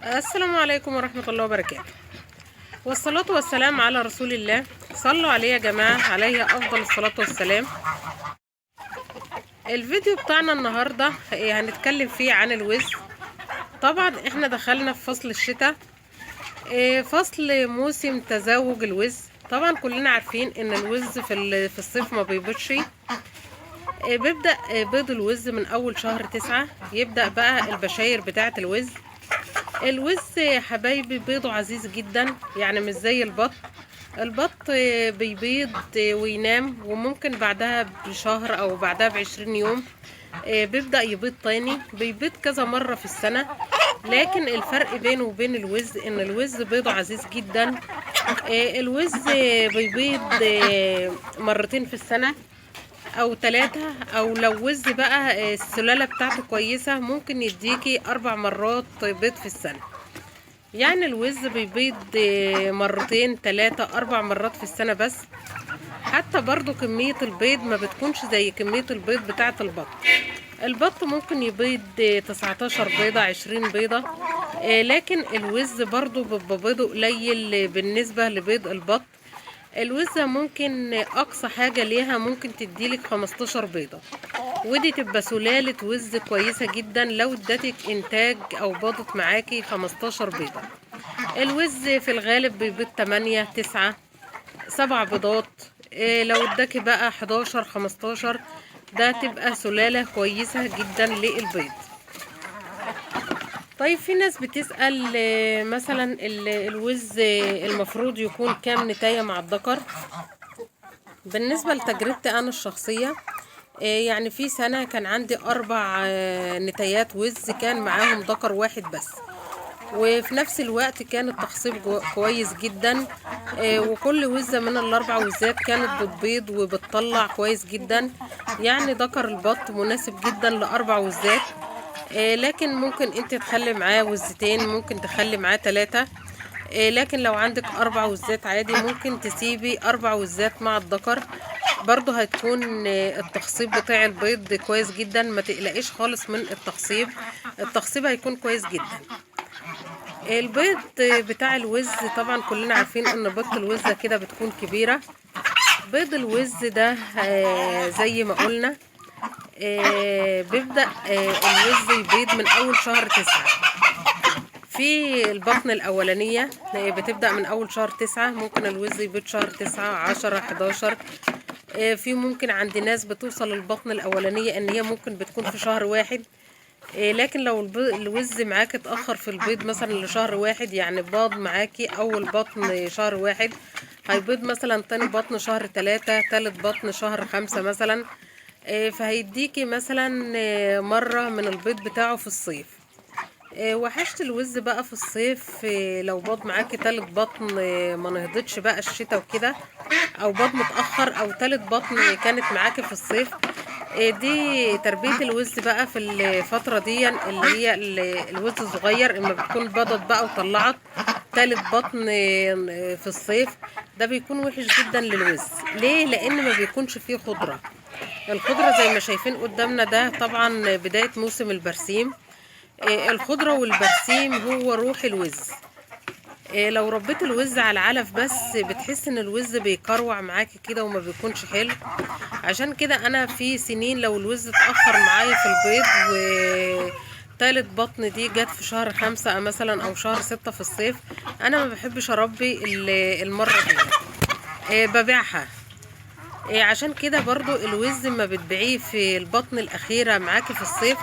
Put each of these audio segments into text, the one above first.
السلام عليكم ورحمة الله وبركاته، والصلاة والسلام على رسول الله. صلوا عليه يا جماعة، عليه أفضل الصلاة والسلام. الفيديو بتاعنا النهاردة هنتكلم فيه عن الوز. طبعا احنا دخلنا في فصل الشتاء، فصل موسم تزاوج الوز. طبعا كلنا عارفين ان الوز في الصيف ما بيبيضش. بيبدأ بيض الوز من أول شهر 9. يبدأ بقى البشاير بتاعة الوز. الوز حبايبي بيضه عزيز جدا، يعني مش زي البط. البط بيبيض وينام، وممكن بعدها بشهر او بعدها ب20 يوم بيبدأ يبيض تاني. بيبيض كذا مرة في السنة، لكن الفرق بينه وبين الوز ان الوز بيضه عزيز جدا. الوز بيبيض مرتين في السنة او 3، او لو وز بقى السلالة بتاعته كويسة ممكن يديكي 4 مرات بيض في السنة. يعني الوز بيبيض مرتين 3 4 مرات في السنة بس. حتى برضو كمية البيض ما بتكونش زي كمية البيض بتاعة البط. البط ممكن يبيض 19 بيضة 20 بيضة، لكن الوز برضو بيبقى بيضه قليل بالنسبة لبيض البط. الوزة ممكن اقصى حاجة ليها ممكن تديلك 15 بيضة، ودي تبقى سلالة وز كويسة جدا لو ادتك انتاج او باضت معاكي 15 بيضة. الوز في الغالب بيبيض 8 9 7 بيضات. لو اداكي بقى 11 15 ده تبقى سلالة كويسة جدا للبيض. طيب في ناس بتسأل مثلا الوز المفروض يكون كام نتاية مع الذكر. بالنسبة لتجربتي أنا الشخصية، يعني في سنة كان عندي 4 نتايات وز كان معاهم ذكر واحد بس، وفي نفس الوقت كان التخصيب كويس جدا. وكل وزة من ال4 وزات كانت بتبيض وبتطلع كويس جدا. يعني ذكر البط مناسب جدا ل4 وزات، لكن ممكن انت تخلي معاه وزتين، ممكن تخلي معاه 3. لكن لو عندك 4 وزات عادي ممكن تسيبي 4 وزات مع الذكر، برضو هتكون التخصيب بتاع البيض كويس جدا. ما تقلقيش خالص من التخصيب، التخصيب هيكون كويس جدا. البيض بتاع الوز طبعا كلنا عارفين ان بيضة الوزة كده بتكون كبيرة. بيض الوز ده زي ما قلنا بيبدأ الوز يبيض من اول شهر 9. في البطن الاولانية بتبدأ من اول شهر 9، ممكن الوز يبيض شهر 9 10 11. في ممكن عند ناس بتوصل البطن الاولانية ان هي ممكن بتكون في شهر 1. لكن لو الوز معاك اتأخر في البيض مثلا لشهر 1، يعني باض معاكي اول بطن شهر 1، هيبيض مثلا تاني بطن شهر 3، تالت بطن شهر 5 مثلا. فهيديكي مثلا مرة من البيض بتاعه في الصيف. وحشت الوز بقى في الصيف لو باض معاكي تالت بطن ما نهضتش بقى الشتاء وكده، او باض متأخر، او تالت بطن كانت معاكي في الصيف. دي تربية الوز بقى في الفترة دي اللي هي الوز الصغير اما بتكون بضت بقى وطلعت تالت بطن في الصيف. ده بيكون وحش جدا للوز. ليه؟ لان ما بيكونش فيه خضرة. الخضرة زي ما شايفين قدامنا ده طبعا بداية موسم البرسيم. الخضرة والبرسيم هو روح الوز. لو ربيت الوز على العلف بس بتحس ان الوز بيكروع معاكي كده وما بيكونش حلو. عشان كده انا في سنين لو الوز اتأخر معايا في البيض وتالت بطن دي جت في شهر 5 مثلا او شهر 6 في الصيف، انا ما بحبش اربي المرة دي، ببيعها. عشان كده برضو الوز ما بتبيعيه في البطن الاخيرة معاكي في الصيف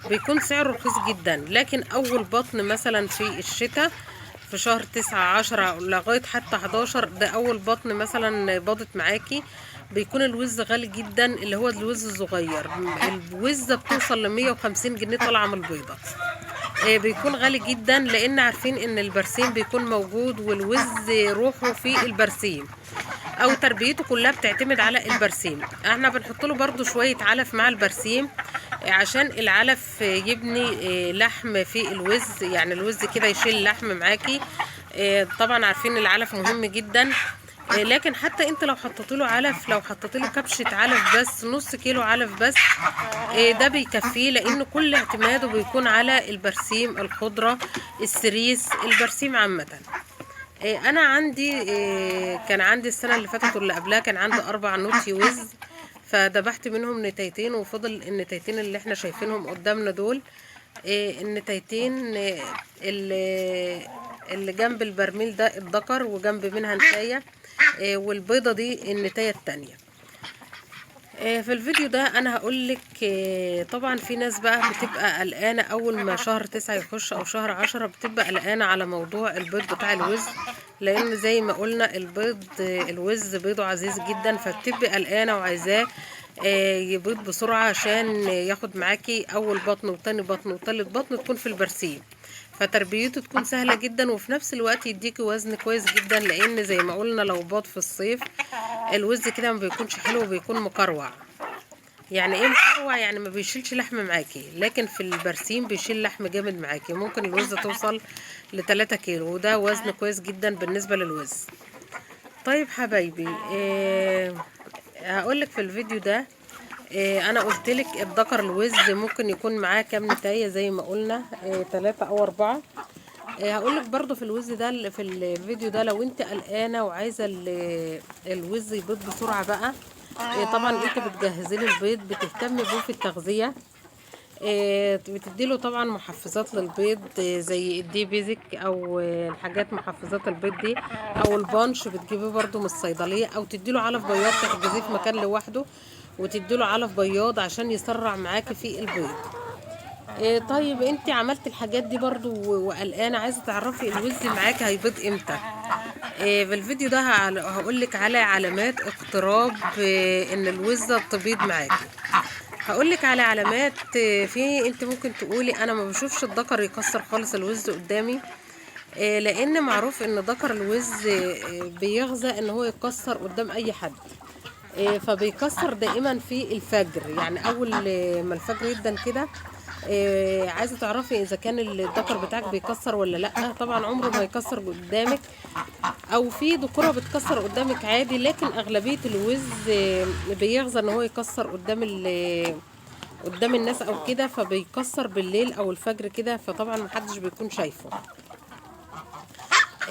بيكون سعره رخيص جدا، لكن اول بطن مثلا في الشتاء في شهر 9 10 لغاية حتى 11، ده اول بطن مثلا باضت معاكي، بيكون الوز غالي جدا اللي هو الوز الصغير. الوزة بتوصل ل150 جنيه طالعة من البيضة. بيكون غالي جدا لان عارفين ان البرسيم بيكون موجود، والوز روحه في البرسيم او تربيته كلها بتعتمد على البرسيم. احنا بنحط له برضو شوية علف مع البرسيم عشان العلف يبني لحم في الوز، يعني الوز كده يشيل لحم معاكي. طبعا عارفين العلف مهم جدا. لكن حتى انت لو حطيت له علف، لو حطيت له كبشه علف بس، نص كيلو علف بس، ده بيكفيه، لان كل اعتماده بيكون على البرسيم، الخضره، السريس، البرسيم عامه. انا عندي كان عندي السنه اللي فاتت واللي قبلها كان عندي 4 نوتي وز، فذبحت منهم نتايتين، وفضل النتايتين اللي احنا شايفينهم قدامنا دول. النتايتين اللي جنب البرميل ده الذكر، وجنب منها نتايه، والبيضه دي النتايه التانية. في الفيديو ده انا هقولك، طبعا في ناس بقى بتبقى قلقانه اول ما شهر 9 يخش او شهر 10، بتبقى قلقانه على موضوع البيض بتاع الوز، لان زي ما قلنا البيض الوز بيضه عزيز جدا، فبتبقى قلقانه وعايزاه يبيض بسرعه عشان ياخد معاكي اول بطن وتاني بطن وتالت بطن تكون في البرسيم، فتربيته تكون سهله جدا، وفي نفس الوقت يديكي وزن كويس جدا، لان زي ما قلنا لو باض في الصيف الوز كده ما بيكونش حلو وبيكون مكروع. يعني ايه مكروع؟ يعني ما بيشيلش لحم معاكي، لكن في البرسيم بيشيل لحم جامد معاكي، ممكن الوز توصل ل3 كيلو، وده وزن كويس جدا بالنسبه للوز. طيب حبايبي، هقولك في الفيديو ده، انا قلتلك الذكر الوز ممكن يكون معاه كام نتايه زي ما قلنا، 3 أو 4. هقولك برضو في الوز ده، في الفيديو ده، لو انت قلقانه وعايزه الوز يبيض بسرعه بقى، طبعا انت بتجهزي له البيض، بتهتمي بيه في التغذيه، بتديله طبعا محفزات للبيض، زي الدي بيزك او الحاجات محفزات البيض دي، او البانش بتجيبيه برضو من الصيدليه، او تديله علف بياض تحجزيه في مكان لوحده وتديله علف بياض عشان يسرع معاكي في البيض. طيب انت عملت الحاجات دي برضو وقلقانه عايزه تعرفي الوز معاكي هيبيض امتى، في الفيديو ده هقولك على علامات اقتراب ان الوزه تبيض معاكي. هقولك على علامات، في انت ممكن تقولي انا ما بشوفش الذكر يكسر خالص الوز قدامي، لان معروف ان ذكر الوز بيغزى ان هو يكسر قدام اي حد، فبيكسر دائما في الفجر، يعني اول ما الفجر يبدأ كده. عايزه تعرفي اذا كان الذكر بتاعك بيكسر ولا لا، طبعا عمره ما يكسر قدامك، او في ذكوره بتكسر قدامك عادي، لكن اغلبيه الوز بيغزى ان هو يكسر قدام الناس او كده، فبيكسر بالليل او الفجر كده، فطبعا محدش بيكون شايفه.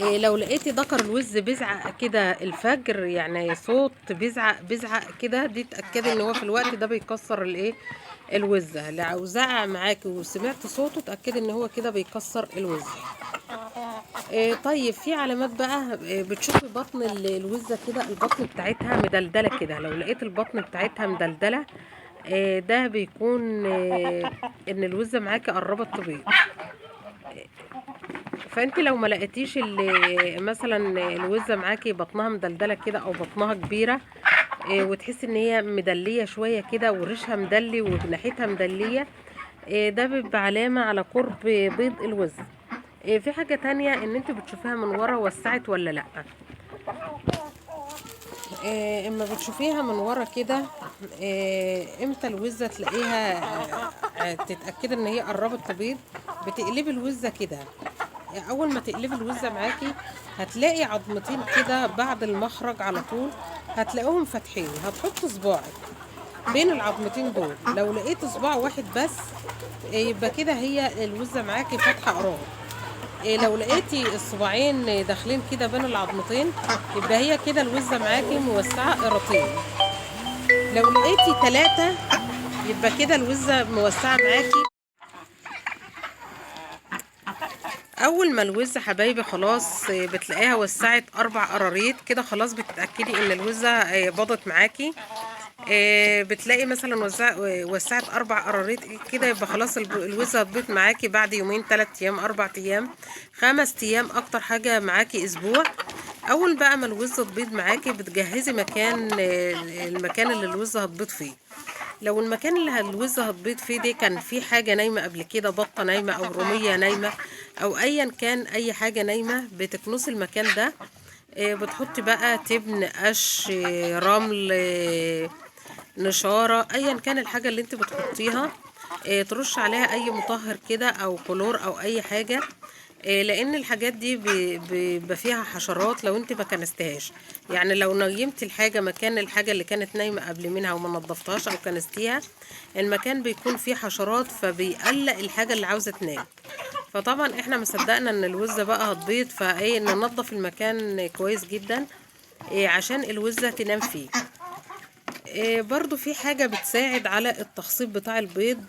لو لقيتي ذكر الوز بيزعق كده الفجر، يعني صوت بيزعق كده، دي تأكدي ان هو في الوقت ده بيكسر الوزة. لو زعق معاكي وسمعت صوته تأكدي ان هو كده بيكسر الوزة. طيب في علامات بقى، بتشوفي بطن الوزة كده، البطن بتاعتها مدلدلة كده، لو لقيت البطن بتاعتها مدلدلة ده بيكون ان الوزة معاكي قربت تبيض. فانت لو ما لقيتيش مثلا الوزه معاكي بطنها مدلدله كده او بطنها كبيره، وتحسي ان هي مدليه شويه كده وريشها مدلي وجناحتها مدليه، ده بيبقى علامه على قرب بيض الوز. في حاجه تانية، ان انت بتشوفيها من ورا وسعت ولا لا. اما بتشوفيها من ورا كده، امتى الوزه تلاقيها تتاكدي ان هي قربت تبيض، بتقلبي الوزه كده، اول ما تقلبي الوزه معاكي هتلاقي عظمتين كده بعد المخرج على طول هتلاقوهم فاتحين، هتحطي صباعك بين العظمتين دول، لو لقيت صباع واحد بس يبقى كده هي الوزه معاكي فاتحه قراب، لو لقيتي الصباعين داخلين كده بين العظمتين يبقى هي كده الوزه معاكي موسعه قراطين، لو لقيتي 3 يبقى كده الوزه موسعه معاكي. اول ما الوزه حبايبي خلاص بتلاقيها وسعت 4 قراريط كده، خلاص بتتاكدي ان الوزه باضت معاكي، بتلاقي مثلا وسعت 4 قراريط كده، يبقى خلاص الوزه هتبيض معاكي بعد يومين 3 ايام 4 ايام 5 ايام، اكتر حاجه معاكي اسبوع. اول بقى ما الوزه تبيض معاكي بتجهزي المكان اللي الوزه هتبيض فيه، لو المكان اللي الوزه هتبيض فيه ده كان فيه حاجه نايمه قبل كده، بطه نايمه او روميه نايمه او ايا كان اي حاجه نايمه، بتكنسي المكان ده، بتحطي بقى تبن، قش، رمل، نشاره، ايا كان الحاجه اللي انت بتحطيها، ترش عليها اي مطهر كده او كلور او اي حاجه، لان الحاجات دي بيبقى فيها حشرات لو انت ما كنستهاش. يعني لو نيمت الحاجه مكان الحاجه اللي كانت نايمه قبل منها وما نضفتهاش او كنستيها، المكان بيكون فيه حشرات فبيقلق الحاجه اللي عاوزه تنام. فطبعا احنا مصدقنا ان الوزه بقى هتبيض، فايه ننضف المكان كويس جدا عشان الوزه تنام فيه. برضو في حاجه بتساعد على التخصيب بتاع البيض.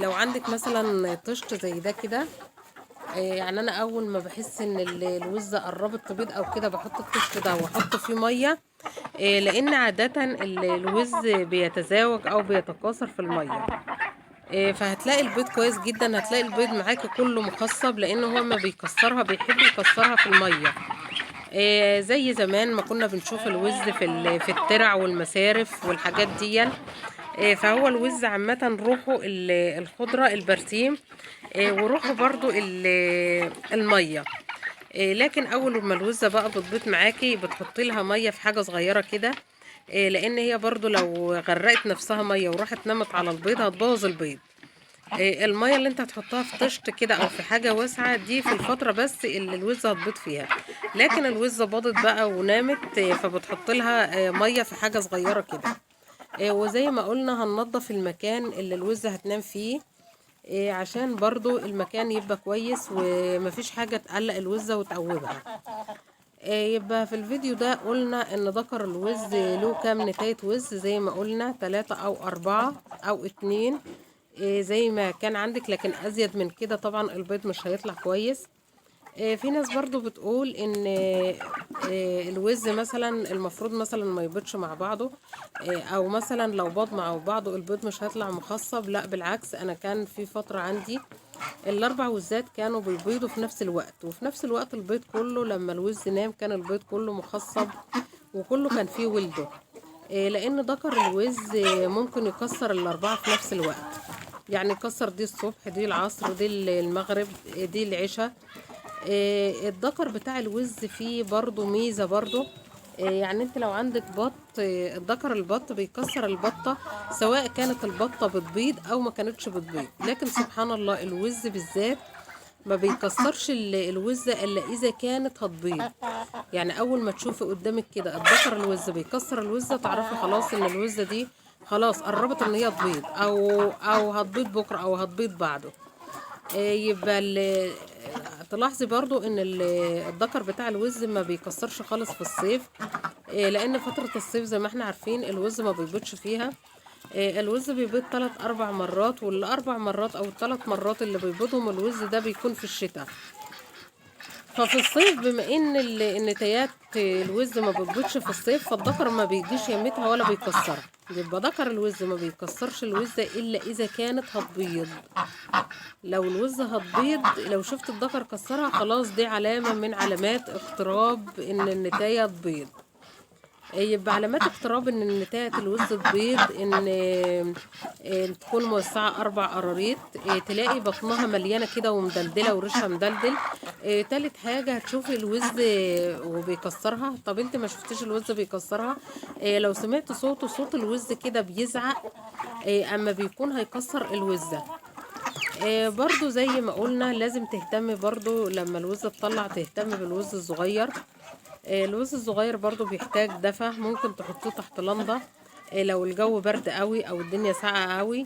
لو عندك مثلا طشت زي ده كده، يعني انا اول ما بحس ان الوزه قربت تبيض او كده بحط الطشت ده واحط فيه ميه، لان عاده الوز بيتزاوج او بيتكاثر في الميه. فهتلاقي البيض كويس جدا، هتلاقي البيض معاكي كله مخصب، لان هو ما بيكسرها، بيحب يكسرها في الميه. زي زمان ما كنا بنشوف الوز في الترع والمسارف والحاجات دي. فهو الوز عامة روحه الخضرة البرسيم، وروحه برضو المية. لكن اول ما الوزة بقى بتبيض معاكي بتحطي لها مية في حاجة صغيرة كده، لان هي برضو لو غرقت نفسها مية وراحت نمت على البيض هتبوظ البيض. المية اللي انت هتحطها في طشت كده او في حاجة واسعة دي في الفترة بس اللي الوزة هتبيض فيها. لكن الوزة باضت بقى ونامت، فبتحط لها مية في حاجة صغيرة كده. وزي ما قلنا هننضف المكان اللي الوزة هتنام فيه، عشان برضو المكان يبقى كويس ومفيش حاجة تقلق الوزة وتقوبها. يبقى في الفيديو ده قلنا ان ذكر الوز له كام نتاية وز، زي ما قلنا 3 أو 4 أو 2، زي ما كان عندك. لكن ازيد من كده طبعا البيض مش هيطلع كويس. في ناس برضو بتقول ان الوز مثلا المفروض مثلا ما يبيضش مع بعضه، او مثلا لو بيض مع بعضه البيض مش هيطلع مخصب. لا بالعكس، انا كان في فترة عندي الاربع وزات كانوا بيبيضوا في نفس الوقت، وفي نفس الوقت البيض كله لما الوز نام كان البيض كله مخصب وكله كان فيه ولده. لان ذكر الوز ممكن يكسر الاربعة في نفس الوقت، يعني يكسر دي الصبح، دي العصر، دي المغرب، دي العشاء. الذكر بتاع الوز فيه برضو ميزة برضو. يعني انت لو عندك بط، الذكر البط بيكسر البطة سواء كانت البطة بتبيض او ما كانتش بتبيض. لكن سبحان الله الوز بالذات ما بيكسرش الوزة الا اذا كانت هتبيض. يعني اول ما تشوفي قدامك كده الذكر الوز بيكسر الوزة تعرفي خلاص ان الوزة دي خلاص قربت ان هي تبيض، او هتبيض بكرة او هتبيض بعده. يبقى تلاحظي برضو ان الذكر بتاع الوز ما بيكسرش خالص في الصيف، لان فترة الصيف زي ما احنا عارفين الوز ما بيبيضش فيها. الوز بيبيض 3 4 مرات، والاربع مرات او الثلاث مرات اللي بيبيضهم الوز ده بيكون في الشتاء. ففي الصيف بما ان النتايات الوز ما بتبيضش في الصيف، فالذكر ما بيجيش يمتها ولا بيكسرها. يبقى ذكر الوز ما بيكسرش الوزة الا اذا كانت هتبيض. لو الوزة هتبيض لو شفت الذكر كسرها خلاص دي علامة من علامات اقتراب ان النتاية تبيض. يبقى علامات اقتراب ان النتاية الوز تبيض ان تكون موسعة 4 قراريط، تلاقي بطنها مليانة كده ومدلدلة وريشها مدلدل. تالت حاجة هتشوفي الوز وبيكسرها. طب انت ما شفتيش الوز بيكسرها؟ لو سمعت صوته، صوت الوز كده بيزعق اما بيكون هيكسر الوزة. برضو زي ما قلنا لازم تهتم برضو لما الوز تطلع، تهتم بالوز الصغير. الوز الصغير برضو بيحتاج دفى، ممكن تحطيه تحت لمبة لو الجو برد قوي او الدنيا ساقعة قوي،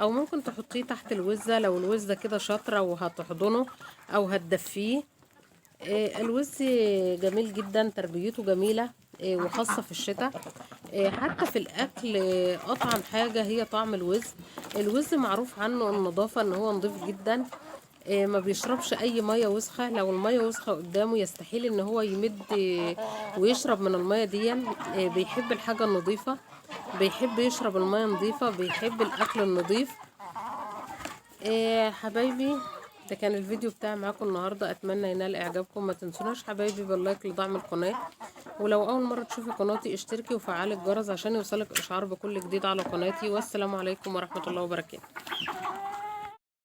او ممكن تحطيه تحت الوزة لو الوزة كده شاطرة وهتحضنه او هتدفيه. الوز جميل جدا، تربيته جميلة وخاصة في الشتاء. حتى في الأكل أطعم حاجة هي طعم الوز. الوز معروف عنه النظافة، ان هو نظيف جدا. ما بيشربش اي ميه وسخه. لو الميه وسخه قدامه يستحيل ان هو يمد ويشرب من الميه دي. بيحب الحاجه النظيفه، بيحب يشرب الميه نظيفه، بيحب الاكل النظيف. حبايبي، ده كان الفيديو بتاعي معاكم النهارده، اتمنى ينال اعجابكم. ما تنسوناش حبايبي باللايك لدعم القناه، ولو اول مره تشوفي قناتي اشتركي وفعلي الجرس عشان يوصلك اشعار بكل جديد على قناتي. والسلام عليكم ورحمه الله وبركاته.